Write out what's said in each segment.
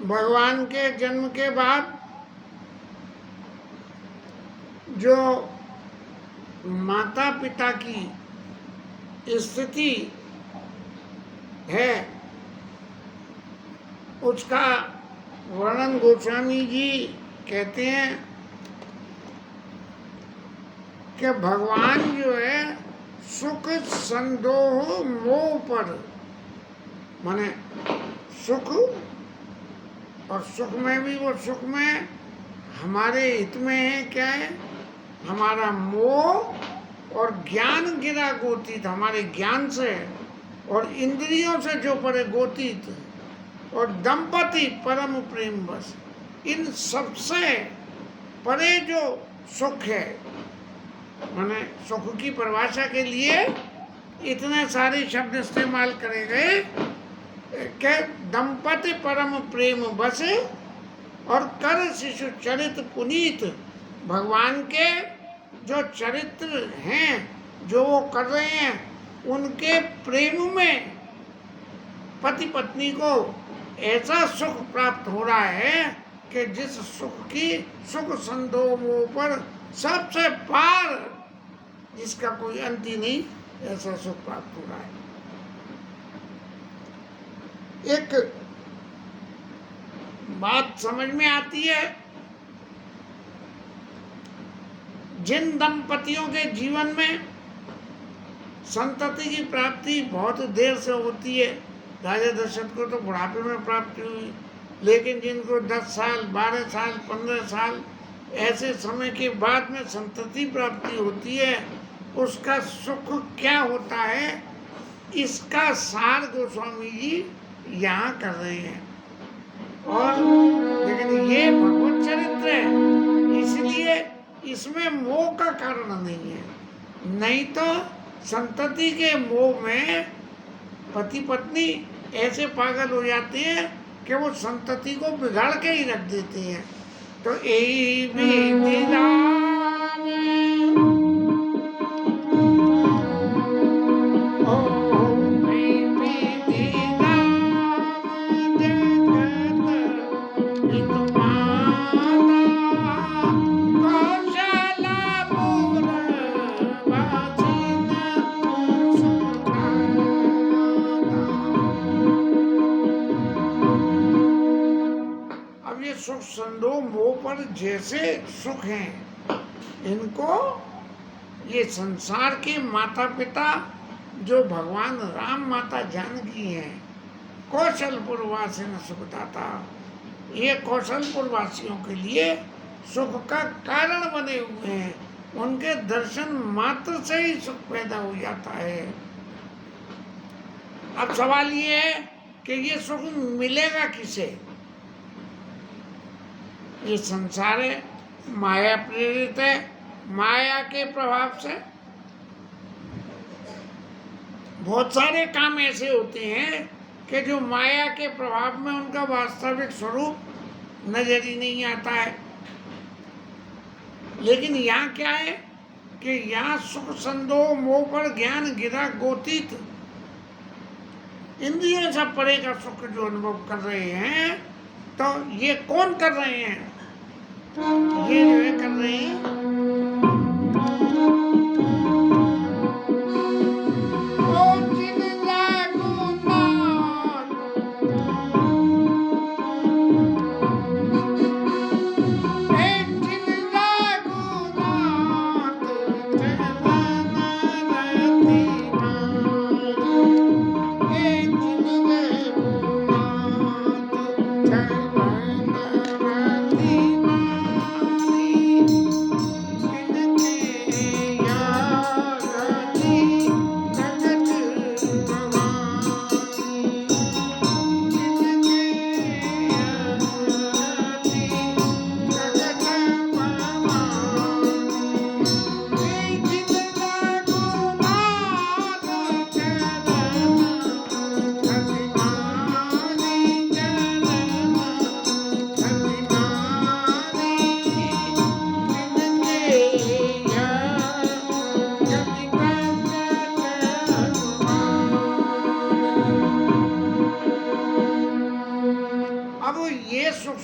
भगवान के जन्म के बाद जो माता पिता की स्थिति है उसका वर्णन गोस्वामी जी कहते हैं कि भगवान जो है सुख संदोह मोह पर, माने सुख और सुख में भी वो सुख में हमारे हित में है, क्या है, हमारा मोह और ज्ञान गिरा गोतीत, हमारे ज्ञान से और इंद्रियों से जो परे गोतीत, और दंपति परम प्रेम बस, इन सबसे परे जो सुख है। माने सुख की परिभाषा के लिए इतने सारे शब्द इस्तेमाल करे गए कि दंपति परम प्रेम बस और कर शिशु चरित्र पुनीत। भगवान के जो चरित्र हैं जो वो कर रहे हैं उनके प्रेम में पति पत्नी को ऐसा सुख प्राप्त हो रहा है कि जिस सुख की सुख संदोह पर सबसे पार, जिसका कोई अंत ही नहीं, ऐसा सुख प्राप्त हो रहा है। एक बात समझ में आती है, जिन दंपतियों के जीवन में संतति की प्राप्ति बहुत देर से होती है, राजा दशरथ को तो बुढ़ापे में प्राप्ति हुई, लेकिन जिनको 10 साल 12 साल 15 साल ऐसे समय के बाद में संतति प्राप्ति होती है, उसका सुख क्या होता है, इसका सार गोस्वामी जी यहाँ कर रहे हैं। और लेकिन ये भगवत चरित्र है, इसलिए इसमें मोह का कारण नहीं है। नहीं तो संतति के मोह में पति पत्नी ऐसे पागल हो जाते हैं कि वो संतति को बिगाड़ के ही रख देते हैं। तो यही भी सुख संदोह मोह पर जैसे सुख हैं, इनको ये संसार के माता पिता जो भगवान राम माता जानकी हैं, कौशलपुर वासी न सुखदाता, ये कौशलपुर वासियों के लिए सुख का कारण बने हुए हैं। उनके दर्शन मात्र से ही सुख पैदा हो जाता है। अब सवाल ये है कि ये सुख मिलेगा किसे? ये संसार है, माया प्रेरित है, माया के प्रभाव से बहुत सारे काम ऐसे होते हैं कि जो माया के प्रभाव में उनका वास्तविक स्वरूप नजर ही नहीं आता है। लेकिन यहाँ क्या है कि यहाँ सुख संदोह मोह पर ज्ञान गिरा गोतीत, इंद्रियों से परे का सुख जो अनुभव कर रहे हैं, तो ये कौन कर रहे हैं? ये जो है कर रहे हैं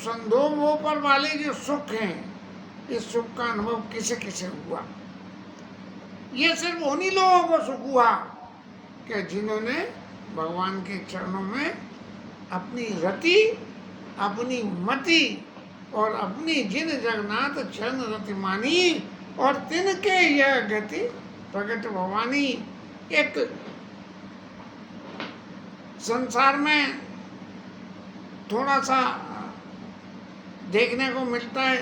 संदोह मोह पर वाले जो सुख हैं, इस सुख का अनुभव किसे किसे हुआ? ये सिर्फ उन्हीं लोगों को सुख हुआ कि जिन्होंने भगवान के चरणों में अपनी रति, अपनी मति और अपनी जिन जगन्नाथ चरण रति मानी, और तिनके यह गति प्रकट भवानी। एक संसार में थोड़ा सा देखने को मिलता है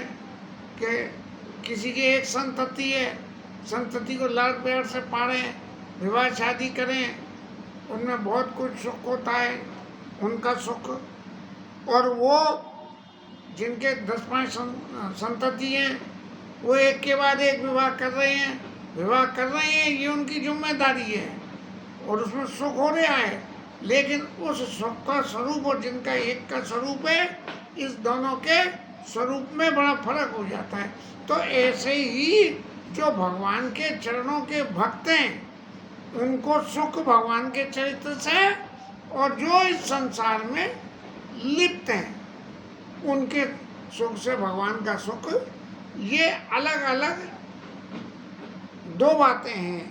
कि किसी की एक संतति है, संतति को लाड़ प्यार से पालें, विवाह शादी करें, उनमें बहुत कुछ सुख होता है, उनका सुख। और वो जिनके 10-5 संतति हैं, वो एक के बाद एक विवाह कर रहे हैं, ये उनकी जिम्मेदारी है और उसमें सुख हो रहा है। लेकिन उस सुख का स्वरूप और जिनका एक का स्वरूप है, इस दोनों के स्वरूप में बड़ा फर्क हो जाता है। तो ऐसे ही जो भगवान के चरणों के भक्त हैं, उनको सुख भगवान के चरित्र से, और जो इस संसार में लिप्त हैं, उनके सुख से भगवान का सुख, ये अलग अलग दो बातें हैं।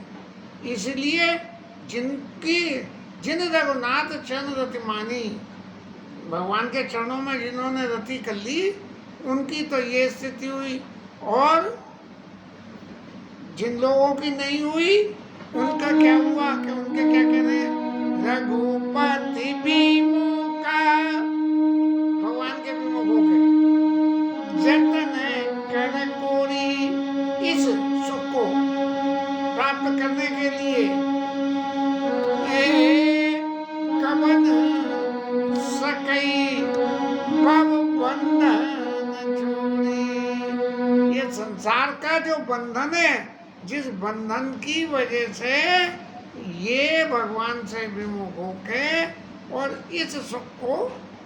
इसलिए जिन रघुनाथ चरण रति मानी, भगवान के चरणों में जिन्होंने रति कर ली, उनकी तो ये स्थिति हुई। और जिन लोगों की नहीं हुई, उनका क्या हुआ कि उनके क्या कहने हैं? रघुपति विमुखा, भगवान के विमुख हो गए। जतन कर कोरी, इस सुख को प्राप्त करने के लिए कवन सकई भव बंधन छोड़ी। ये संसार का जो बंधन है, जिस बंधन की वजह से ये भगवान से विमुख होके और इस सुख को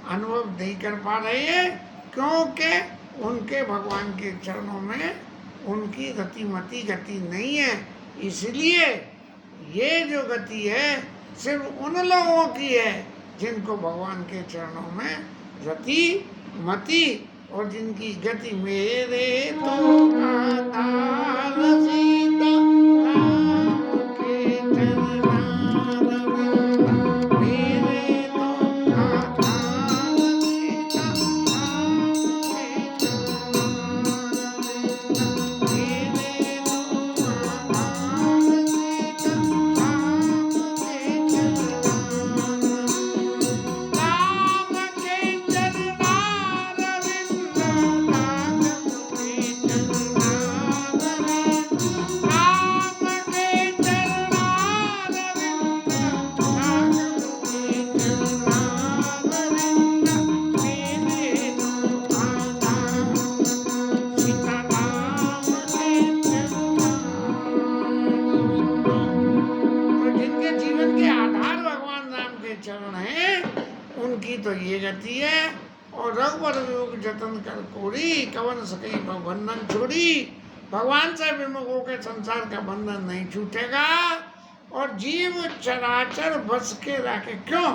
अनुभव नहीं कर पा रहे हैं, क्योंकि उनके भगवान के चरणों में उनकी रति मति गति नहीं है। इसलिए ये जो गति है सिर्फ उन लोगों की है जिनको भगवान के चरणों में रति मति और जिनकी गति मेरे तो आधार सीता राम के चरणारविंद, मेरे तो आधार सीता राम के चरणारविंद, मेरे तो आधार सीता राम के चरणारविंद, राम के चरणारविंद, चरण है, उनकी तो ये गति है। और रघुवर विमुख जतन कर कोरी, कवन सकई भव बंधन छोड़ी। भगवान से विमुख होकर संसार का बंधन नहीं छूटेगा और जीव चराचर बस के रखे। क्यों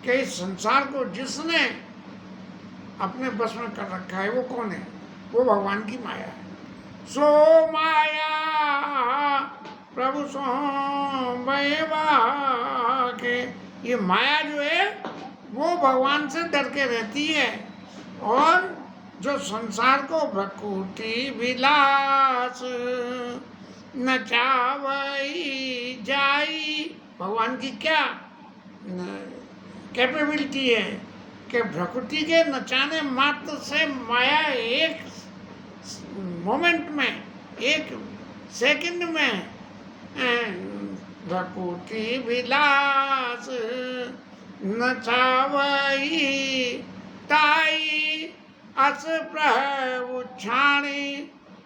कि इस संसार को जिसने अपने बस में कर रखा है, वो कौन है? वो भगवान की माया है। सो माया प्रभु सो के, ये माया जो है वो भगवान से डर के रहती है। और जो संसार को भकुटी विलास नचावई जाई, भगवान की क्या कैपेबिलिटी है कि भ्रकुटी के नचाने मात्र से माया एक मोमेंट में, एक सेकंड में भकुटी विलास नचावई ताई अस प्रभु छाणी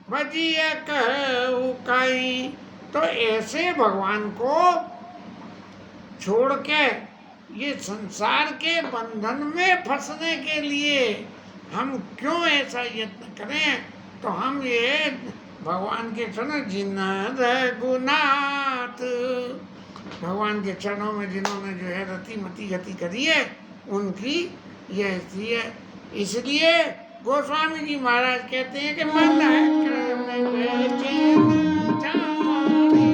भजिय कहु काई। तो ऐसे भगवान को छोड़ के ये संसार के बंधन में फंसने के लिए हम क्यों ऐसा यत्न करें? तो हम ये भगवान के चरण जिन रघुनाथ, भगवान के चरणों में जिन्होंने जो है रति मति गति करी है, उनकी यह स्थिति है। इसलिए गोस्वामी जी महाराज कहते हैं कि मन है कर्म बेचैन जाने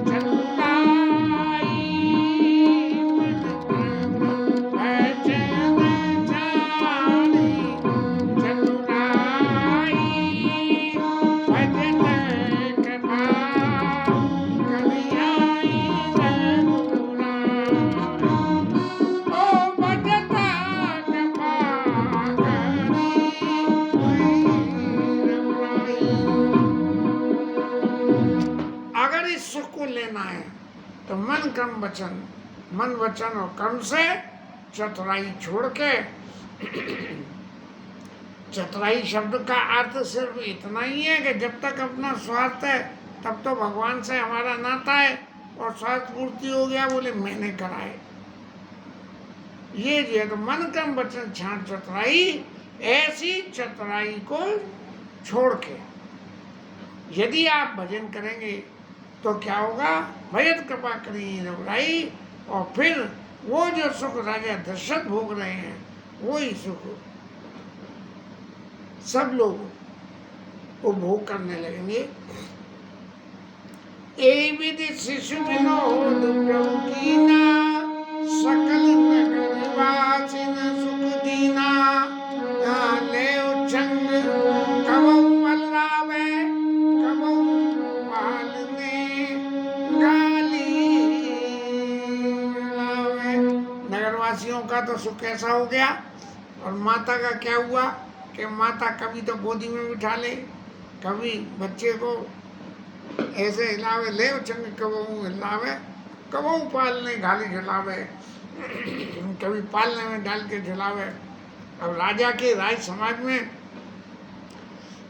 चतुराई, मन कर्म बेचैन जाने चतुराई, भजन कथा करियाई रघुराई। ओ भजता कथा करी रघुराई। अगर इस सुख को लेना है तो मन वचन और कर्म से चतुराई छोड़ के, चतुराई शब्द का अर्थ सिर्फ इतना ही है कि जब तक अपना स्वार्थ है तब तो भगवान से हमारा नाता है, और स्वार्थ पूर्ति हो गया बोले मैंने कराए, ये जो है तो मन कर्म वचन छाड़ चतुराई, ऐसी चतुराई को छोड़ के यदि आप भजन करेंगे तो क्या होगा, भजन कृपा करी रघुराई, और फिर वो जो सुख राजा दशरथ भोग रहे हैं वही सुख सब लोग उपभोग करने लगेंगे। ए विधि शिशु विनोद प्रभु कीना, सकल नगर वासिन सुख दीना, ले उच्छंग कबहु बलरावे, कबहु पालने गाली लावे। नगरवासियों का तो सुख ऐसा हो गया, और माता का क्या हुआ कि माता कभी तो गोदी में बिठा ले, कभी बच्चे को ऐसे हिलावे, ले उछंग कबहू हिलावे, कबहू पालने घाली झुलावे, कभी पालने में डाल के झुलावे। अब राजा के राज समाज में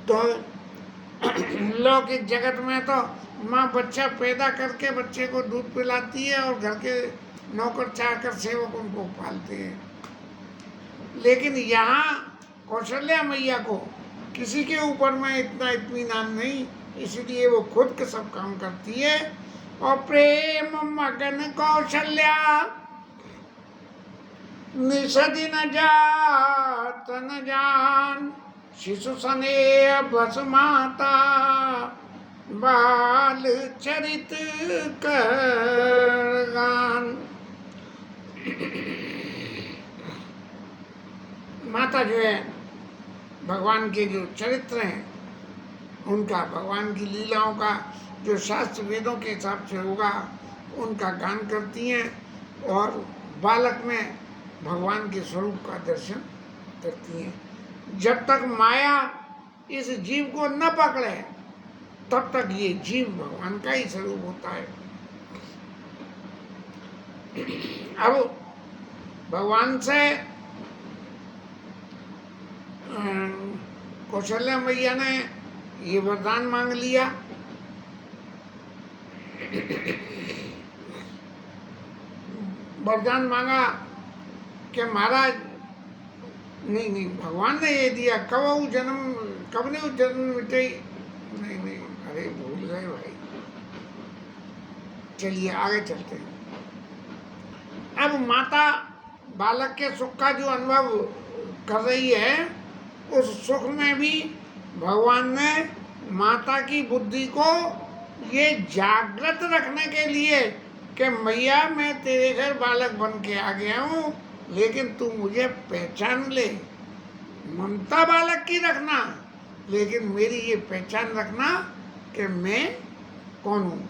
तो लौकिक जगत में तो माँ बच्चा पैदा करके बच्चे को दूध पिलाती है और घर के नौकर चाकर सेवक उनको पालते हैं, लेकिन यहाँ कौशल्या मैया को किसी के ऊपर में इतना इत्मीनान नहीं, इसलिए वो खुद के सब काम करती है। और प्रेम मगन कौशल्या निषदि न जात न जान, शिशु स्नेह बस माता बाल चरित कर गान। माता जो है भगवान के जो चरित्र हैं उनका, भगवान की लीलाओं का जो शास्त्र वेदों के हिसाब से होगा उनका गान करती हैं, और बालक में भगवान के स्वरूप का दर्शन करती हैं। जब तक माया इस जीव को न पकड़े तब तक ये जीव भगवान का ही स्वरूप होता है। अब भगवान से कौशल्या मैया ने ये वरदान मांग लिया, वरदान मांगा कि महाराज, नहीं भगवान ने ये दिया, कब ने जन्म मिटे, नहीं अरे भूल गए भाई, चलिए आगे चलते हैं। अब माता बालक के सुख का जो अनुभव कर रही है, उस सुख में भी भगवान ने माता की बुद्धि को ये जागृत रखने के लिए कि मैया मैं तेरे घर बालक बन के आ गया हूँ, लेकिन तू मुझे पहचान ले। ममता बालक की रखना, लेकिन मेरी ये पहचान रखना कि मैं कौन हूँ।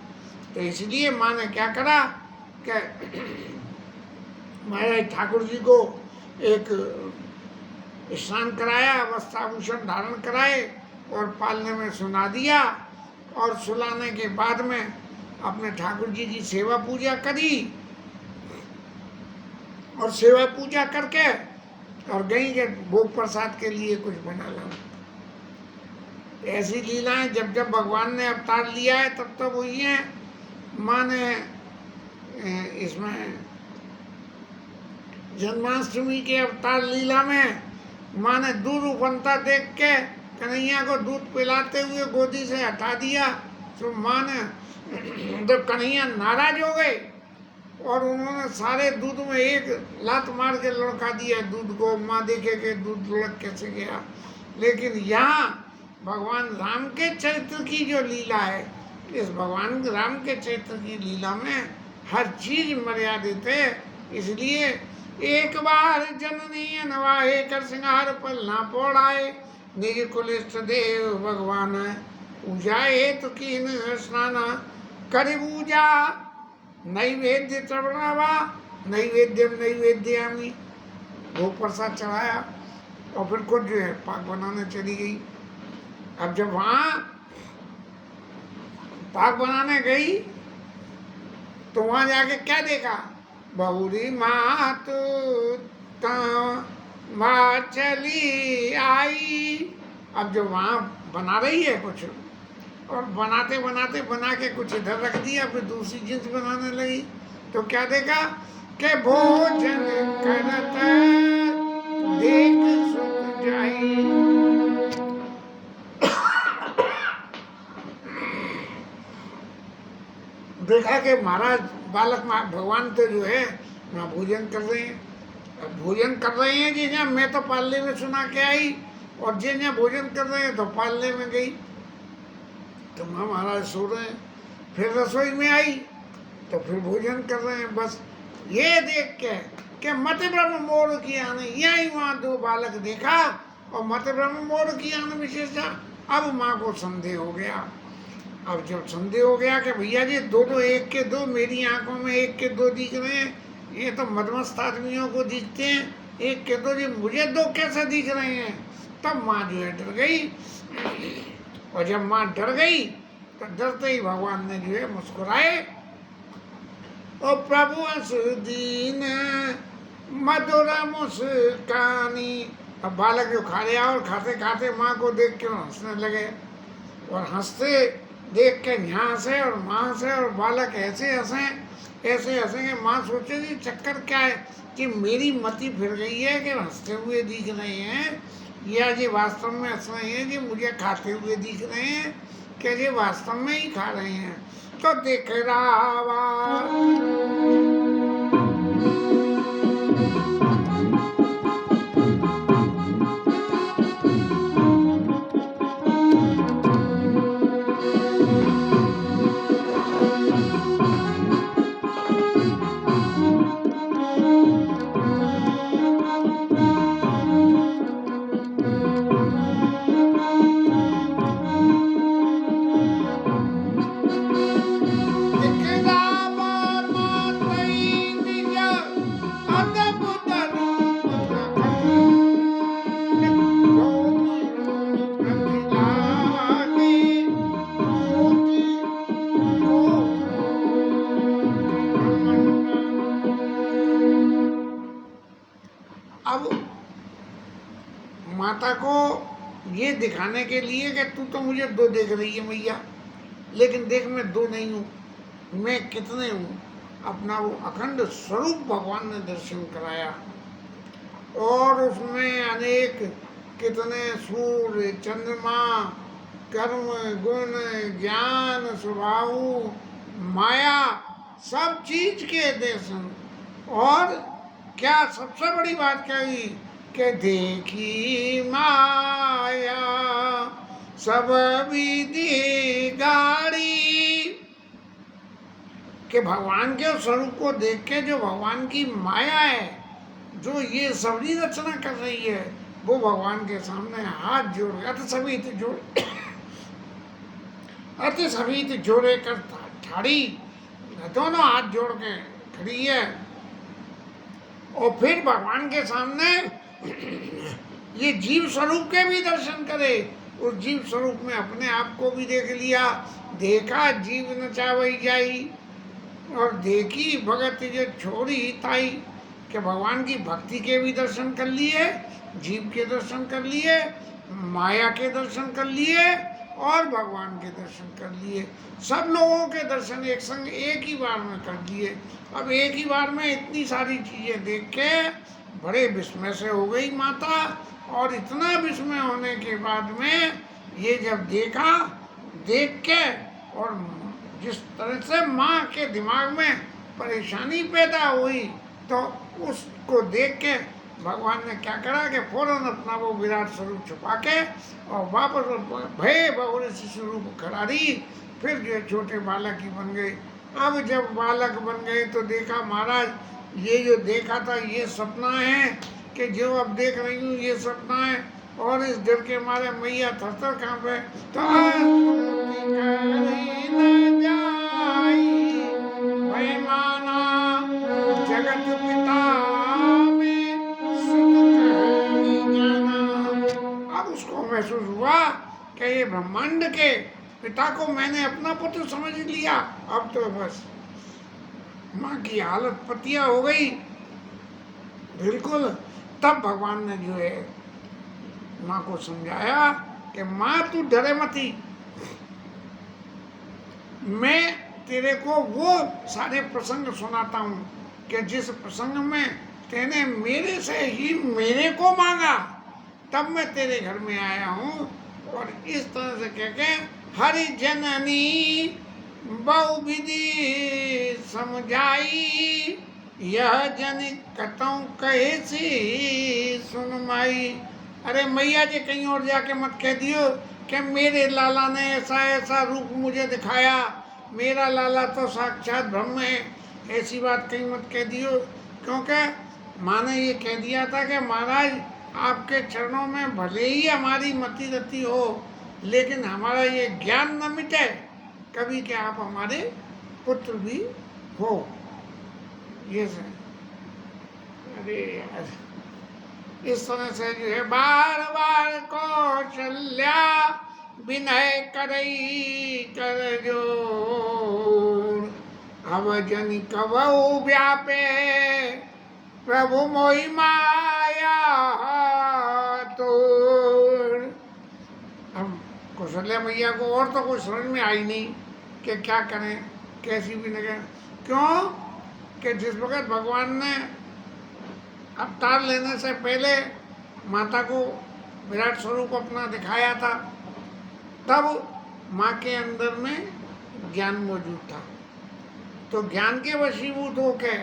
तो इसलिए माँ ने क्या करा कि महाराज ठाकुर जी को एक स्नान कराया, वस्त्राभूषण धारण कराए और पालने में सुला दिया, और सुलाने के बाद में अपने ठाकुर जी की सेवा पूजा करी, और सेवा पूजा करके और गई के भोग प्रसाद के लिए कुछ बना ला। ऐसी लीलाएं जब जब भगवान ने अवतार लिया है तब तब हुई हैं। माँ ने इसमें जन्माष्टमी के अवतार लीला में माँ ने दूध उफनता देख के कन्हैया को दूध पिलाते हुए गोदी से हटा दिया। तो माँ ने जब कन्हैया नाराज हो गए और उन्होंने सारे दूध में एक लात मार के लड़का दिया दूध को। माँ देखे कि दूध लुढ़क कैसे गया। लेकिन यहाँ भगवान राम के चरित्र की जो लीला है, इस भगवान राम के चरित्र की लीला में हर चीज मर्यादित है। इसलिए एक बार जननी नवाहे कर सिंगार पल ना पौड़ाए, निज कुलिष्ठ देव भगवान पूजाए तो कीन स्नाना करे पूजा नैवेद्य चढ़ावा नैवेद्यम नैवेद्यामी। भोग प्रसाद चढ़ाया और फिर खुद जो है पाक बनाने चली गई। अब जब वहाँ पाक बनाने गई तो वहाँ जाके क्या देखा, बहुरी मात माँ चली आई। अब जो वहाँ बना रही है कुछ, और बनाते बनाते बना के कुछ इधर रख दिया, फिर दूसरी चीज बनाने लगी तो क्या देखा कि भोजन करत देख सुख जाई। देखा कि महाराज बालक भगवान तो जो है वहाँ भोजन कर रहे हैं। अब भोजन कर रहे हैं जी, जहाँ मैं तो पालने में सुना के आई, और जे जहाँ भोजन कर रहे हैं तो पालने में गई। तो माँ महाराज सो रहे हैं, फिर रसोई में आई तो फिर भोजन कर रहे हैं। बस ये देख के मत ब्रह्म मोर की आने, यही वहाँ दो बालक देखा और मत ब्रह्म मोर की आने विशेषता। अब माँ को संदेह हो गया। अब जब संदेह हो गया कि भैया जी दोनों एक के दो, मेरी आंखों में एक के दो दिख रहे हैं, ये तो मदमस्त आदमियों को दिखते हैं, एक के दो जी मुझे दो कैसे दिख रहे हैं। तब माँ जो है डर गई। और जब माँ डर गई तो डरते ही भगवान ने जो है मुस्कुराए, और प्रभु दीन मधुर मुस्कानी। अब बालक जो खा रहा और खाते खाते माँ को देख के हंसने लगे, और हंसते देख के यहाँ से और माँ से, और बालक ऐसे हंसेंगे। माँ सोचेगी चक्कर क्या है कि मेरी मति फिर गई है कि हंसते हुए दिख रहे हैं, या ये वास्तव में हंस रहे हैं, जी मुझे खाते हुए दिख रहे हैं, कि ये वास्तव में ही खा रहे हैं। तो देख रहा माता को ये दिखाने के लिए कि तू तो मुझे दो देख रही है मैया, लेकिन देख मैं दो नहीं हूँ, मैं कितने हूँ। अपना वो अखंड स्वरूप भगवान ने दर्शन कराया, और उसमें अनेक कितने सूर्य चंद्रमा कर्म गुण ज्ञान स्वभाव माया सब चीज के दर्शन। और क्या सबसे बड़ी बात क्या हुई कि देखी माया सब विधि गाड़ी, कि भगवान के स्वरूप को देख के जो भगवान की माया है, जो ये सबरी रचना कर रही है, वो भगवान के सामने हाथ जोड़ अति सभी जोड़े कर ठाड़ी, दोनों हाथ जोड़ के खड़ी है। और फिर भगवान के सामने ये जीव स्वरूप के भी दर्शन करे। उस जीव स्वरूप में अपने आप को भी देख लिया, देखा जीव न चावई जाई, और देखी भगत जो छोड़ी ताई, कि भगवान की भक्ति के भी दर्शन कर लिए, जीव के दर्शन कर लिए, माया के दर्शन कर लिए, और भगवान के दर्शन कर लिए। सब लोगों के दर्शन एक संग एक ही बार में कर दिए। अब एक ही बार में इतनी सारी चीजें देख के बड़े विस्मय से हो गई माता। और इतना विस्मय होने के बाद में ये जब देखा, देख के, और जिस तरह से माँ के दिमाग में परेशानी पैदा हुई तो उसको देख के भगवान ने क्या करा कि फौरन अपना वो विराट स्वरूप छुपा के और वापस भय बहुरे से स्वरूप खड़ा रही। फिर जो है छोटे बालक ही बन गए। अब जब बालक बन गए तो देखा महाराज ये जो देखा था ये सपना है कि जो अब देख रही हूँ ये सपना है। और इस डर के मारे मैया थर-थर कांपे। तो भय माना जगत पिता में सुख कहानी जाना। अब उसको महसूस हुआ कि ये ब्रह्मांड के पिता को मैंने अपना पुत्र समझ लिया। अब तो बस माँ की हालत पतिया हो गई बिल्कुल। तब भगवान ने जो है माँ को समझाया कि माँ तू डरे मती, मैं तेरे को वो सारे प्रसंग सुनाता हूँ कि जिस प्रसंग में तेने मेरे से ही मेरे को मांगा तब मैं तेरे घर में आया हूँ। और इस तरह से कह के हरि जननी बहु विधि समझाई, यह जन कतौ कहे सी सुन माई। अरे मैया जी कहीं और जाके मत कह दियो कि मेरे लाला ने ऐसा ऐसा रूप मुझे दिखाया, मेरा लाला तो साक्षात ब्रह्म है, ऐसी बात कहीं मत कह दियो। क्योंकि माँ ने ये कह दिया था कि महाराज आपके चरणों में भले ही हमारी मति रति हो लेकिन हमारा ये ज्ञान न मिटे कभी कि आप हमारे पुत्र भी हो। ये से अरे यार इस तरह से जो है बार बार कौशल्या विनय करई कर जोर, अब जन कबहु व्यापे प्रभु मोहि माया तोर। हम कौशल्या मैया को और तो कुछ समझ में आई नहीं कि क्या करें कैसी भी न करें। क्यों कि जिस वक्त भगवान ने अवतार लेने से पहले माता को विराट स्वरूप अपना दिखाया था तब माँ के अंदर में ज्ञान मौजूद था। तो ज्ञान के वशीभूत होके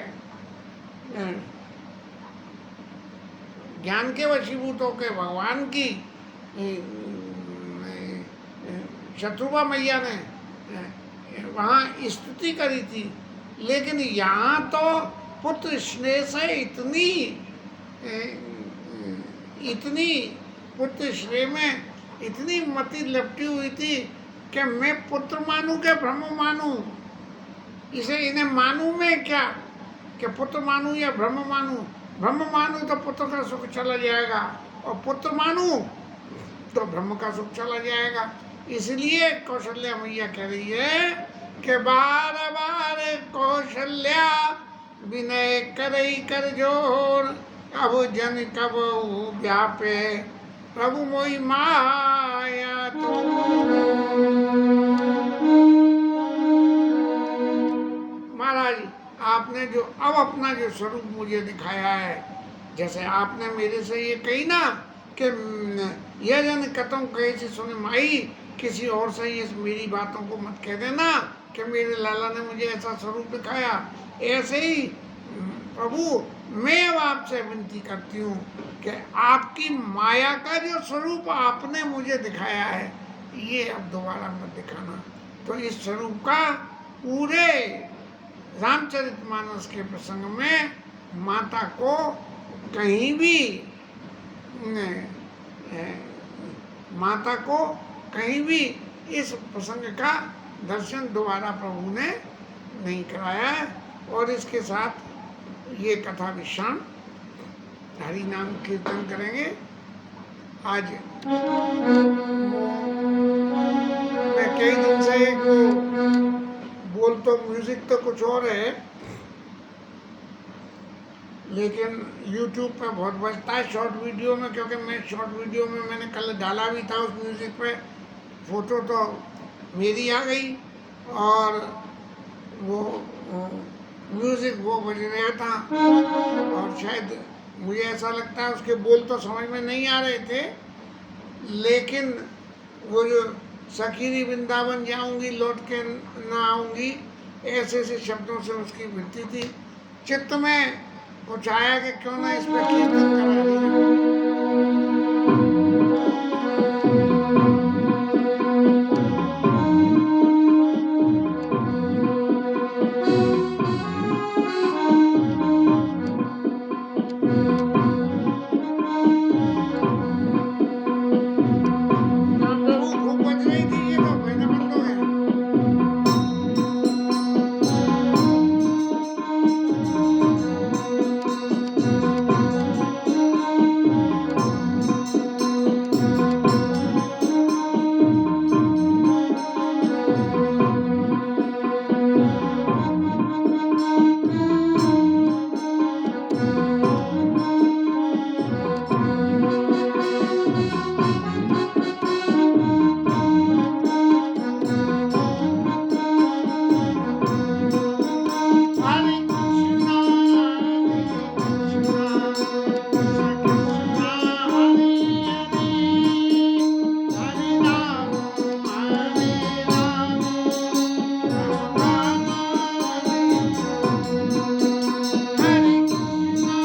ज्ञान के वशीभूत होके भगवान की शत्रुपा मैया ने वहाँ स्तुति करी थी। लेकिन यहाँ तो पुत्र स्नेह से इतनी पुत्र स्नेह में इतनी मति लपटी हुई थी कि मैं पुत्र मानूं के ब्रह्म मानूं, इसे इन्हें मानूं मैं क्या कि पुत्र मानूं या ब्रह्म मानूं। ब्रह्म मानूं तो पुत्र का सुख चला जाएगा और पुत्र मानूं तो ब्रह्म का सुख चला जाएगा। इसलिए कौशल्या मैया कह रही है कि बार बार कौशल्या विनय करई कर जोर, अब जन कबहु व्यापे प्रभु मोहि माया तो। महाराज आपने जो अब अपना जो स्वरूप मुझे दिखाया है, जैसे आपने मेरे से ये कही ना कि यह जन कतौ कहे से सुने माई, किसी और से ये मेरी बातों को मत कह देना कि मेरे लाला ने मुझे ऐसा स्वरूप दिखाया। ऐसे ही प्रभु मैं अब आपसे विनती करती हूँ कि आपकी माया का जो स्वरूप आपने मुझे दिखाया है ये अब दोबारा मत दिखाना। तो इस स्वरूप का पूरे रामचरितमानस के प्रसंग में माता को कहीं भी इस प्रसंग का दर्शन दोबारा प्रभु ने नहीं कराया। और इसके साथ ये कथा विश्राम, हरि नाम कीर्तन करेंगे। आज मैं कई दिन से बोल तो म्यूजिक तो कुछ और है लेकिन YouTube पे बहुत बजता है शॉर्ट वीडियो में, क्योंकि मैं शॉर्ट वीडियो में मैंने कल डाला भी था उस म्यूजिक पे, फोटो तो मेरी आ गई और वो म्यूजिक वो बज रहा था और शायद मुझे ऐसा लगता है उसके बोल तो समझ में नहीं आ रहे थे, लेकिन वो जो सखीरी वृंदावन जाऊंगी लौट के ना आऊंगी ऐसे ऐसे शब्दों से उसकी वृत्ति थी। चित्त में कुछ आया कि क्यों ना इस पर कीर्तन करा दिया। हाँ, प्रभु खूब बज रही थी, ये तो बहना बंद हो गया। हरे कृष्णा कृष्णा हरे हरे, हरे राम राम राम हरे कृष्णा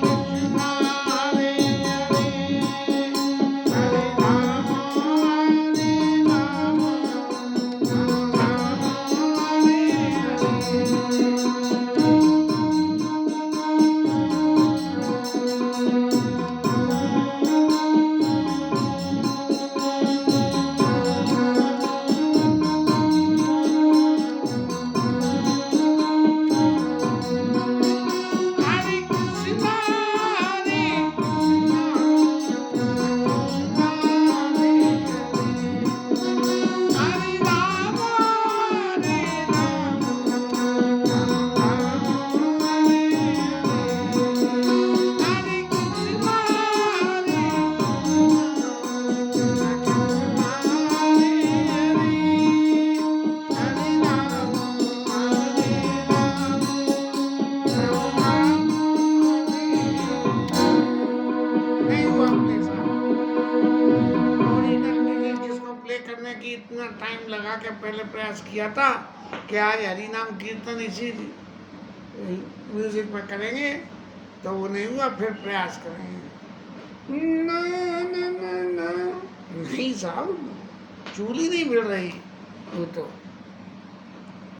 कृष्णा हरे हरे, हरे राम हरे कृष्णा हरे राम हरे कृष्णा हरे राम नहीं हुआ अपने साथ। ओरिजिनल म्यूजिक जिसको प्ले करने की इतना टाइम लगा के पहले प्रयास किया था कि आज हरि नाम कीर्तन इसी म्यूजिक में करेंगे, तो वो नहीं हुआ, फिर प्रयास करेंगे। ना ना ना ना नहीं साहब, चूली नहीं मिल रही वो तो।